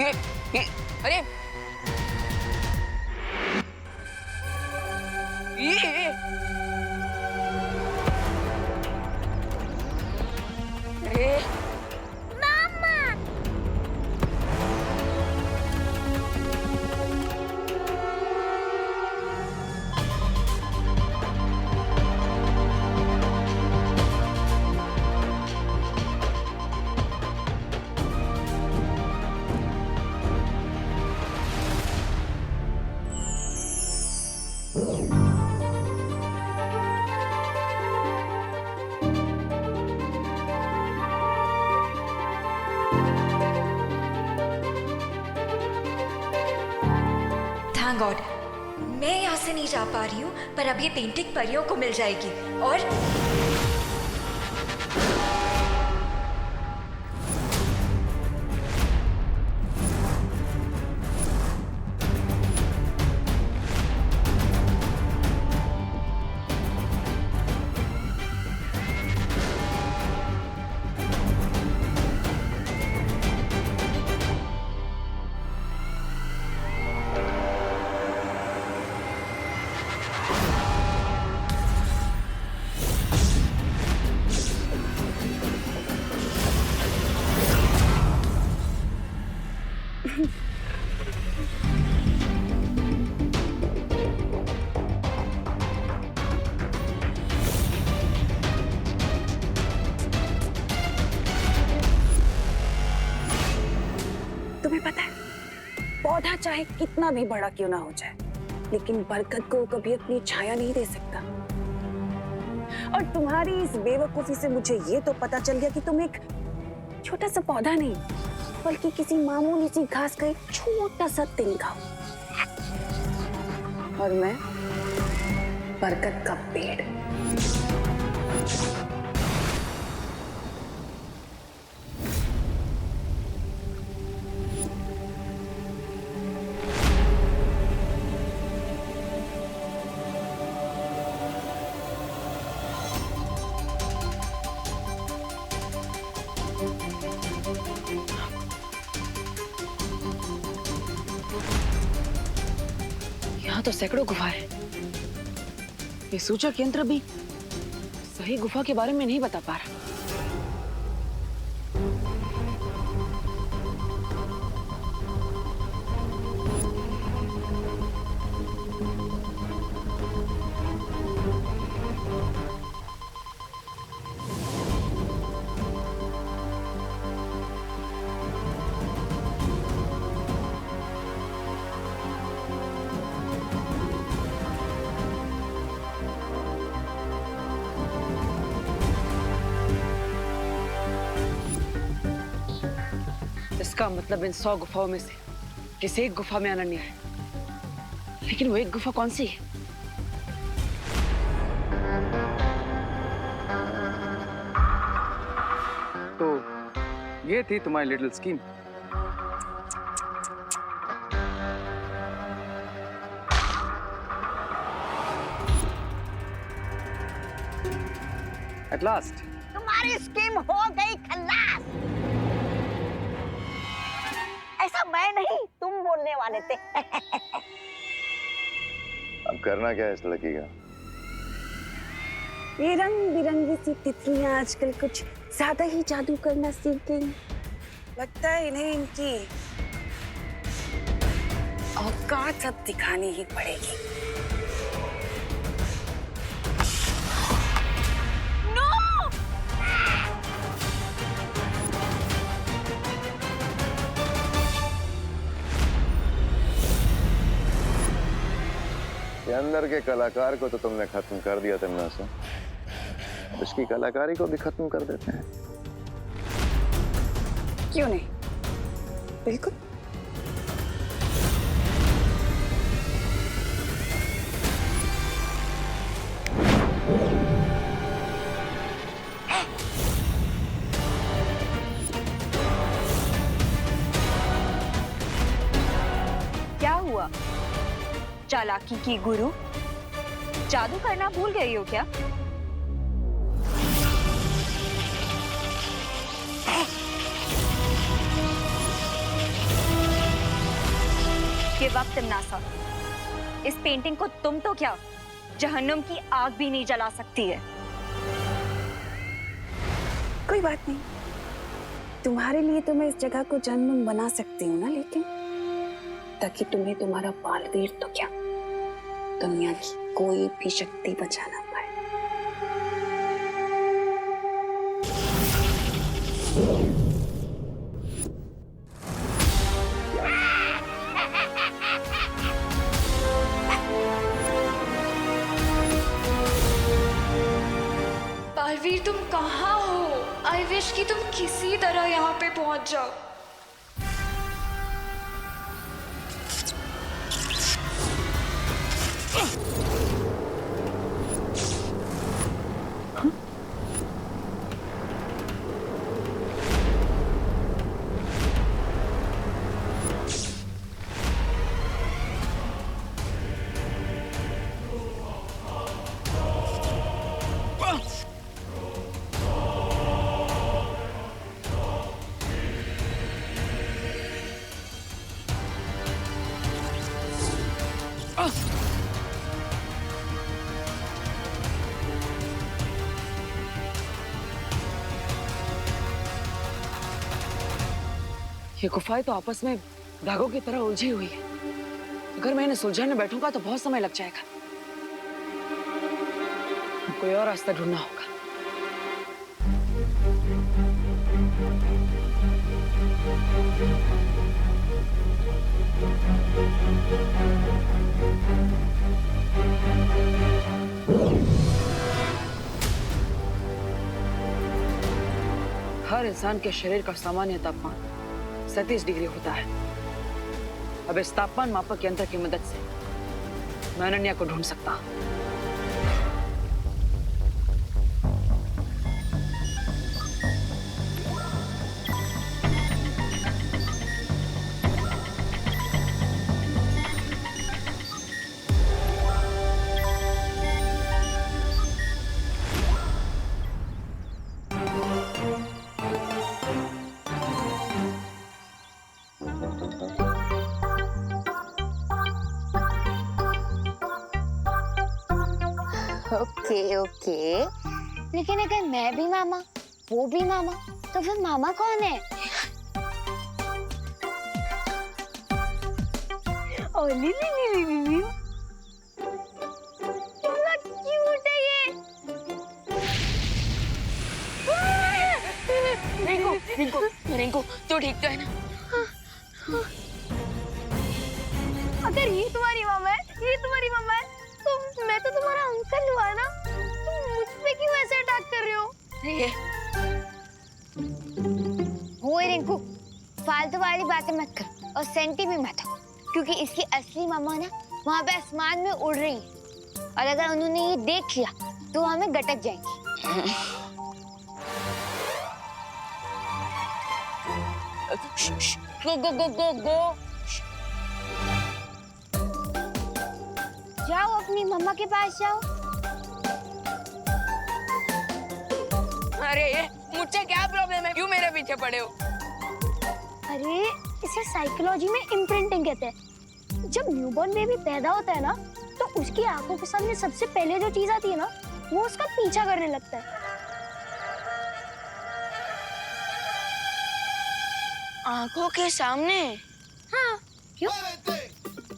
अरे ये अरे थैंक गॉड मैं यहाँ से नहीं जा पा रही हूँ, पर अब ये पेंटिंग परियों को मिल जाएगी। और तुम्हें पता है, पौधा चाहे कितना भी बड़ा क्यों ना हो जाए, लेकिन बरगद को कभी अपनी छाया नहीं दे सकता। और तुम्हारी इस बेवकूफी से मुझे ये तो पता चल गया कि तुम एक छोटा सा पौधा नहीं, बल्कि किसी मामूली सी घास का एक छोटा सा तिनका हो। और मैं बरगद का पेड़। यहाँ तो सैकड़ों गुफा है। ये सूचक यंत्र भी सही गुफा के बारे में नहीं बता पा रहा। इसका मतलब इन 100 गुफाओं में से किसी एक गुफा में अनन्या है, लेकिन वो एक गुफा कौन सी है? तो ये थी तुम्हारी लिटिल स्कीम। एट लास्ट तुम्हारी स्कीम हो गई खल्लास। ऐसा मैं नहीं, तुम बोलने वाले थे। अब करना क्या है इस लड़की का? ये रंग बिरंगी सी तितलियां आजकल कुछ ज्यादा ही जादू करना सीख गई। लगता है इन्हें इनकी औकात अब दिखानी ही पड़ेगी। ये अंदर के कलाकार को तो तुमने खत्म कर दिया तन्ना से, उसकी कलाकारी को भी खत्म कर देते हैं। क्यों नहीं, बिल्कुल। क्या हुआ? चालाकी की गुरु, जादू करना भूल गई हो क्या? गिव अप तमन्नासा। इस पेंटिंग को तुम तो क्या, जहन्नुम की आग भी नहीं जला सकती है। कोई बात नहीं, तुम्हारे लिए तो मैं इस जगह को जन्म बना सकती हूँ ना, लेकिन ताकि तुम्हें तुम्हारा बालवीर तो क्या, दुनिया की कोई भी शक्ति बचा ना पाए। बालवीर तुम कहाँ हो? आई विश कि तुम किसी तरह यहाँ पे पहुंच जाओ। ये गुफाएं तो आपस में धागों की तरह उलझी हुई है। अगर मैं इन्हें सुलझाने बैठूंगा तो बहुत समय लग जाएगा। कोई और रास्ता ढूंढना होगा। हर इंसान के शरीर का सामान्य तापमान 37 डिग्री होता है। अब इस तापमान मापक यंत्र की मदद से मैं अनन्या को ढूंढ सकता हूं। ओके ओके, लेकिन अगर मैं भी मामा, वो भी मामा, तो फिर मामा कौन है? ओ ली कितना क्यूट है ये। रिंकू तो ठीक तो है ना? अगर ये तुम्हारी मम्मा है, ये तुम्हारी मम्मा है, तो मैं तो तुम्हारा अंकल हुआ ना। तुम मुझ पे क्यों ऐसे अटैक कर रहे हो? ओए रिंकू, फालतू वाली बातें मत कर और सेंटी भी मत हो, क्योंकि इसकी असली मम्मा ना वहाँ पे आसमान में उड़ रही है, और अगर उन्होंने ये देख लिया तो हमें गटक जाएंगी। गो गो गो गो गो। जाओ अपनी मम्मा के पास जाओ। अरे मुझसे क्या प्रॉब्लम है, क्यों मेरे पीछे पड़े हो? अरे इसे साइकोलॉजी में इम्प्रिंटिंग कहते हैं। जब न्यूबॉर्न बेबी पैदा होता है ना, तो उसकी आंखों के सामने सबसे पहले जो चीज आती है ना, वो उसका पीछा करने लगता है। आंखों के सामने? हाँ, क्यों?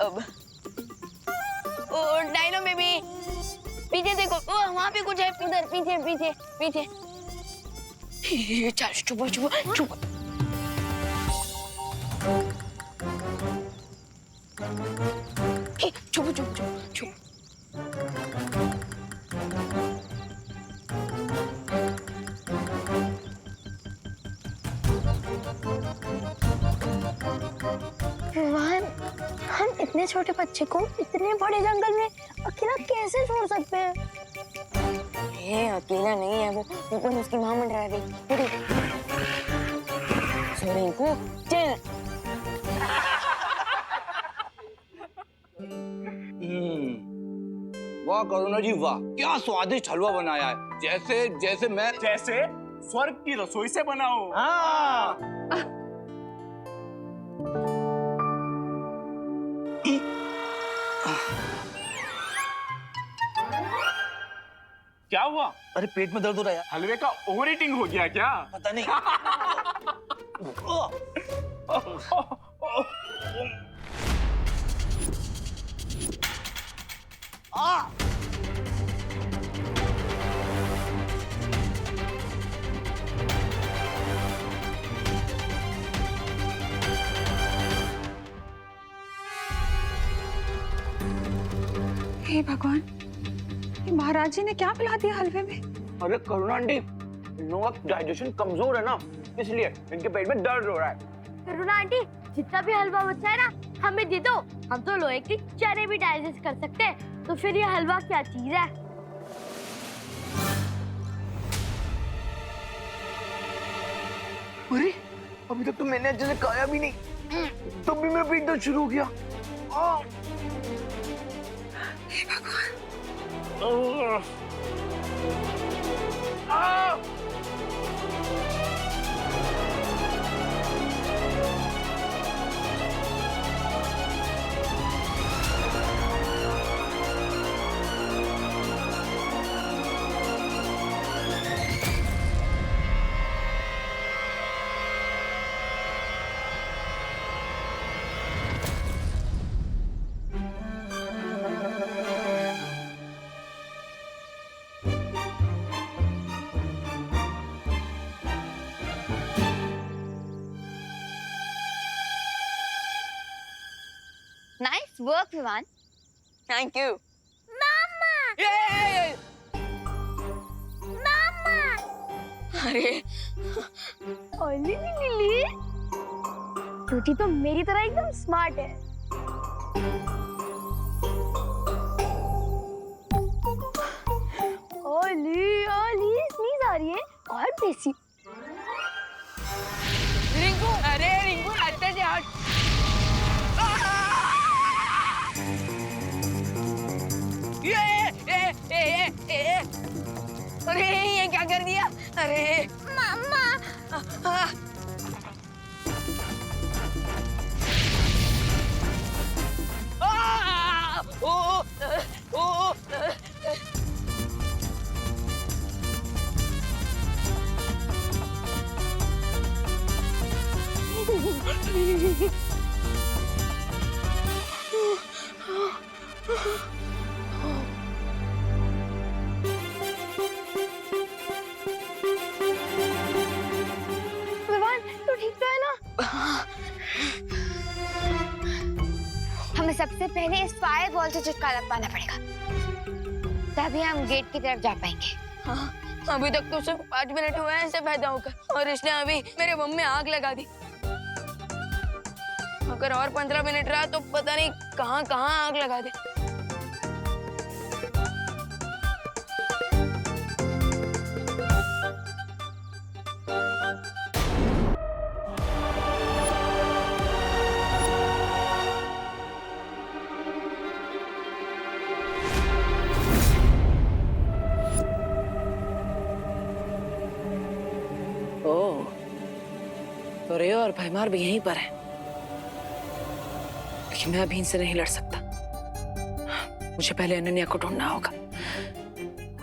अब ओ डायनो बेबी, पीछे देखो, ओ वहाँ पे कुछ है, इधर पीछे पीछे पीछे। चल चुप चुप चुप। चुप चुप चुप चुप। रोहन, हम इतने छोटे बच्चे को इतने बड़े जंगल में अकेला कैसे छोड़ सकते हैं? ये अकेला नहीं है वो, ऊपर उसकी माँ मंडरा रही। रिंकू चल। वाह करुणा जी वाह, क्या स्वादिष्ट हलवा बनाया है, जैसे मैं स्वर्ग की रसोई से बनाओ। हाँ। क्या हुआ? अरे पेट में दर्द हो रहा है यार। हलवे का ओवर ईटिंग हो गया क्या? पता नहीं। हे भगवान, ये महाराज जी ने क्या पिला दिया हलवे में? अरे करुणा आंटी, इन लोगों का डाइजेशन कमजोर है ना, इसलिए इनके पेट में दर्द हो रहा है। करुणा आंटी, जितना भी हलवा बचा है ना, हमें दे दो। हम तो लोहे की चने भी डाइजेस्ट कर सकते हैं, तो फिर ये हलवा क्या चीज है? अरे अभी तक तो मैंने अच्छे से खाया भी नहीं, तब भी मेरा पेट दर्द शुरू हो गया। हे भगवान, nice work Vivaan. Thank you. अरे लिली, टूटी तो मेरी तरह एकदम स्मार्ट है। ओली स्नीज आ रही है, और बेसी। रिंकू, अरे रिंकू हटते से हट। अरे ये क्या कर दिया? अरे मम्मा, विवान, तू ठीक तो है ना? हमें सबसे पहले इस फायर वॉल से छुटकारा पाना पड़ेगा, तभी हम गेट की तरफ जा पाएंगे। हाँ, अभी तक तो सिर्फ 5 मिनट हुए हैं इसे पैदा होकर, और इसने अभी मेरे बम में आग लगा दी। अगर और 15 मिनट रहा तो पता नहीं कहाँ कहाँ आग लगा दे। ओह, तो रे और भैमार भी यहीं पर है, लेकिन मैं अभी इनसे नहीं लड़ सकता। मुझे पहले अनन्या को ढूंढना होगा,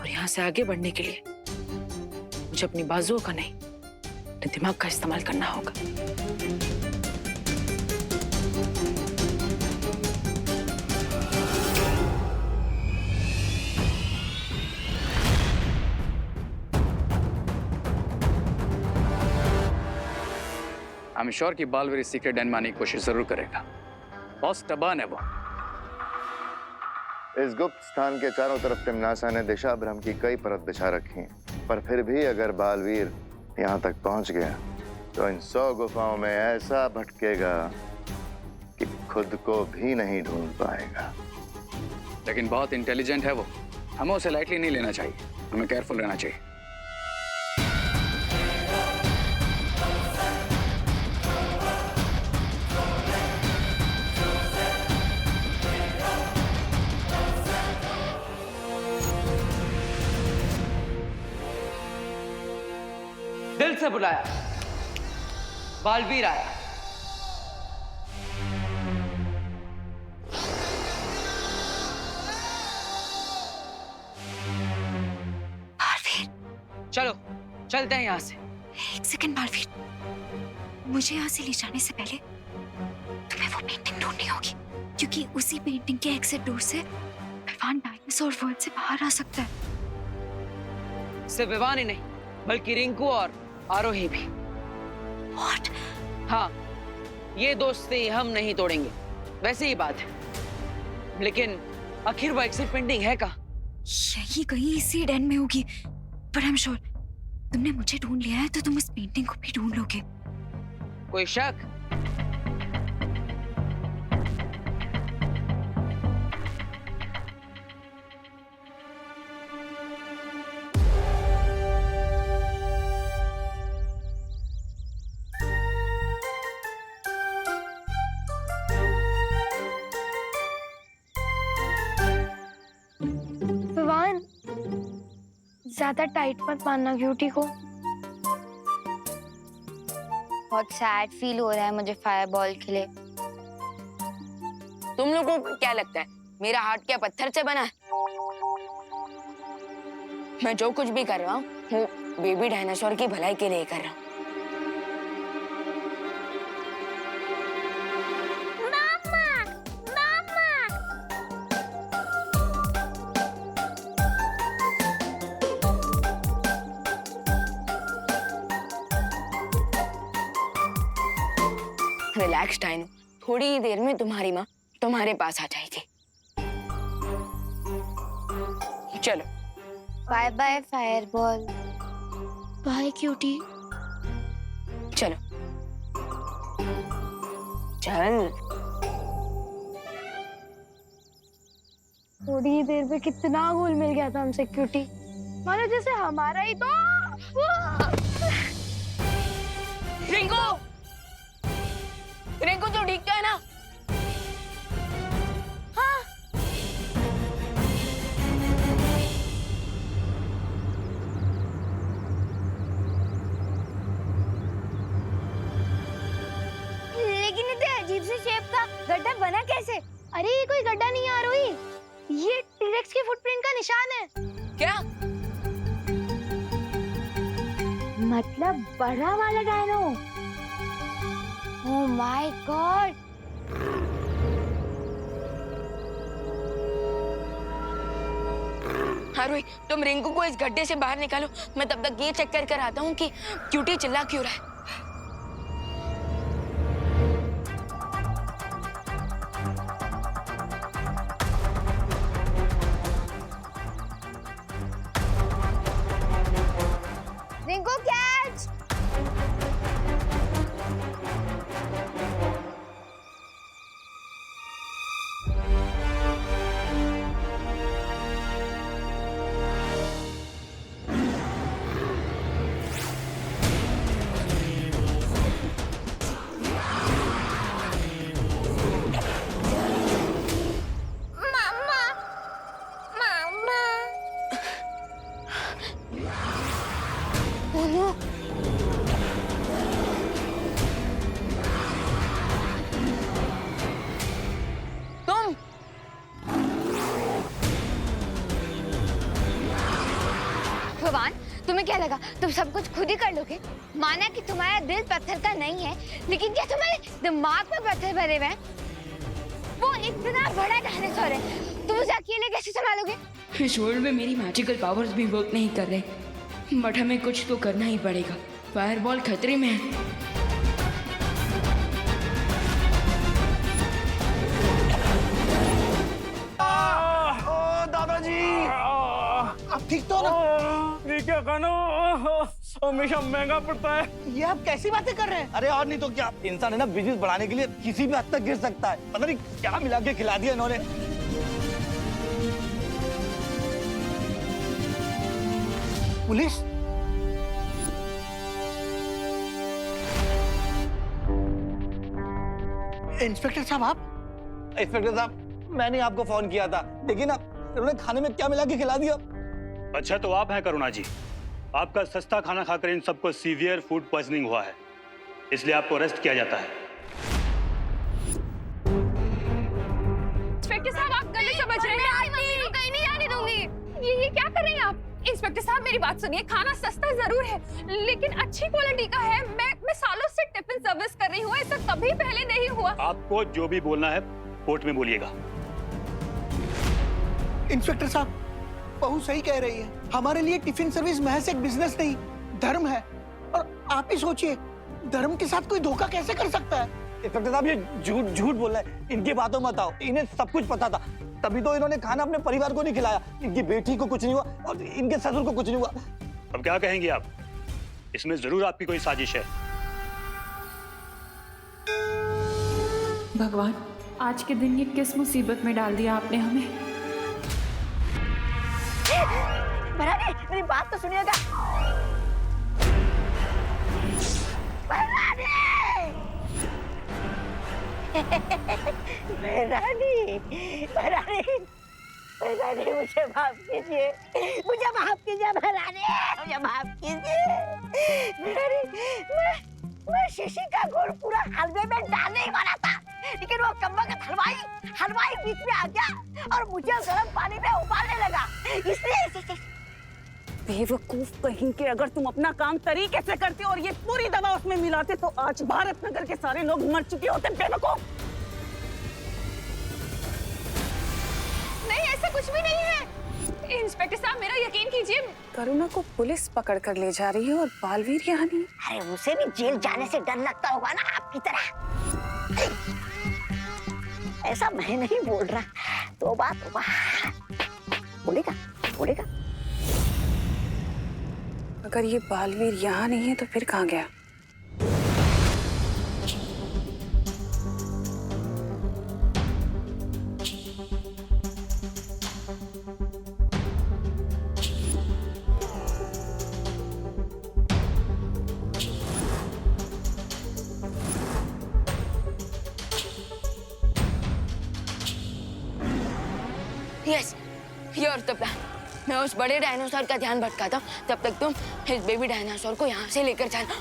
और यहाँ से आगे बढ़ने के लिए मुझे अपनी बाजुओं का नहीं, अपने दिमाग का इस्तेमाल करना होगा। आई एम श्योर कि बालवीर इस सीक्रेट डैन में आने की कोशिश जरूर करेगा। बहुत टबान है वो। इस गुप्त स्थान के चारों तरफ तिमनासा ने दिशा भ्रम की कई परत बिछा रखी, पर फिर भी अगर बालवीर यहाँ तक पहुँच गया तो इन 100 गुफाओं में ऐसा भटकेगा कि खुद को भी नहीं ढूंढ पाएगा। लेकिन बहुत इंटेलिजेंट है वो, हमें उसे लाइटली नहीं लेना चाहिए, हमें केयरफुल रहना चाहिए। दिल से बुलाया, बालवीर आया। चलो चलते हैं यहाँ से। एक सेकंड बालवीर, मुझे यहाँ से ले जाने से पहले तुम्हें वो पेंटिंग ढूंढनी होगी, क्योंकि उसी पेंटिंग के एग्जिट डोर से विवान डायनासोर वर्ल्ड से बाहर आ सकता है। सिर्फ विवान ही नहीं, बल्कि रिंकू और आरोही भी। What? हाँ, ये दोस्ती हम नहीं तोड़ेंगे। वैसे ही बात है, लेकिन आखिर वो एग्जिट पेंटिंग है कहाँ? यही कहीं इसी डेन में होगी, पर आई एम श्योर तुमने मुझे ढूंढ लिया है तो तुम उस पेंटिंग को भी ढूंढ लोगे। कोई शक? विवान, ज्यादा टाइट मत बांधना क्यूटी को। बहुत सैड फील हो रहा है मुझे फायरबॉल के लिए। तुम लोगों को क्या लगता है मेरा हार्ट क्या पत्थर से बना है? मैं जो कुछ भी कर रहा हूँ वो बेबी डायनासोर की भलाई के लिए कर रहा हूँ। रिलैक्स डाइनो, थोड़ी ही देर में तुम्हारी माँ तुम्हारे पास आ जाएगी। चलो bye bye fireball. Bye cutie. चलो चल। थोड़ी ही देर में कितना घुल मिल गया था हमसे क्यूटी, मानो जैसे हमारा ही तो। रिंकू, रिंकू तो ठीक है ना? हाँ। लेकिन इतने अजीब से शेप का गड्ढा बना कैसे? अरे ये कोई गड्ढा नहीं आ रही, ये टीरेक्स के फुटप्रिंट का निशान है। क्या मतलब बड़ा वाला dino. Oh my god. Aarohi, तुम रिंकू को इस गड्ढे से बाहर निकालो, मैं तब तक ये चेक कर आता हूँ कि क्यूटी चिल्ला क्यों रहा है। रिंकू कैच। भगवान, तुम्हें क्या लगा तुम सब कुछ खुद ही कर लोगे? माना कि तुम्हारा दिल पत्थर का नहीं है, लेकिन क्या तुम्हारे दिमाग में पत्थर भरे हुए हैं? वो इतना बड़ा डायनासोर है, तुम उसे अकेले कैसे संभालोगे? इस वर्ल्ड में मेरी मैजिकल पावर्स भी वर्क नहीं कर रहे, बट हमें कुछ तो करना ही पड़ेगा। फायरबॉल खतरे में है। आप ठीक तो ना? क्या खाना हमेशा महंगा पड़ता है। ये आप कैसी बातें कर रहे हैं? अरे और नहीं तो क्या, इंसान है ना बिजनेस बढ़ाने के लिए किसी भी हद तक गिर सकता है। पता नहीं क्या मिला के खिला दिया इन्होंने। पुलिस? इंस्पेक्टर साहब आप? इंस्पेक्टर साहब, मैंने आपको फोन किया था, देखिए ना इन्होंने खाने में क्या मिला के खिला दिया। अच्छा तो आप हैं करुणा जी। आपका सस्ता खाना खाकर इन सबको सीवियर फूड पॉइजनिंग हुआ है, इसलिए आपको अरेस्ट किया जाता है। इंस्पेक्टर साहब, आप गलत समझ रहे हैं। मैं कहीं नहीं जाने दूंगी। ये क्या कर रही हैं आप? इंस्पेक्टर साहब मेरी बात सुनिए, खाना सस्ता जरूर है लेकिन अच्छी क्वालिटी का है। मैं सालों से टिफिन सर्विस कर रही हूँ, ऐसा कभी पहले नहीं हुआ। आपको जो भी बोलना है कोर्ट में बोलिएगा। इंस्पेक्टर साहब, बहू सही कह रही है। हमारे लिए टिफिन सर्विस महज एक बिजनेस नहीं, धर्म है। और आप ही सोचिए, धर्म के साथ कोई धोखा कैसे कर सकता है? इंस्पेक्टर साहब, ये झूठ बोल रहा है। इनकी बातों मत आओ, इन्हें सब कुछ पता था, तभी तो इन्होंने खाना अपने परिवार को नहीं खिलाया। इनकी बेटी को कुछ नहीं हुआ और इनके ससुर को कुछ नहीं हुआ। अब क्या कहेंगे आप? इसमें जरूर आपकी कोई साजिश है। भगवान, आज के दिन ये किस मुसीबत में डाल दिया आपने हमें। भराने, मेरी बात तो सुनिएगा। भराने! भराने, भराने, भराने, मुझे माफ कीजिए, मुझे माफ कीजिए भराने, मुझे माफ कीजिए। भराने, मैं शीशी का गुड़ पूरा हलवे में डालने ही वाला था, लेकिन वो कम्बख्त हलवाई बीच में आ गया और मुझे गर्म पानी में उबालने लगा, इसलिए। बेवकूफ कहीं के, अगर तुम अपना काम तरीके से करते और ये पूरी दवा उसमें मिलाते तो आज भारत नगर के सारे लोग मर चुके होते। बेवकूफ! नहीं, ऐसा कुछ भी नहीं है। इंस्पेक्टर साहब, मेरा यकीन कीजिए। करुणा को पुलिस पकड़ कर ले जा रही है और बालवीर यहाँ नहीं। अरे उसे भी जेल जाने से डर लगता होगा ना आपकी तरह। ऐसा मैं नहीं बोल रहा, तौबा तौबा। बोलेगा बोलेगा। अगर ये बालवीर यहाँ नहीं है तो फिर कहाँ गया? Yes, your the plan. मैं उस बड़े डायनासोर का ध्यान भटकाता हूँ, तब तक तुम इस बेबी डायनासोर को यहाँ से लेकर जाना।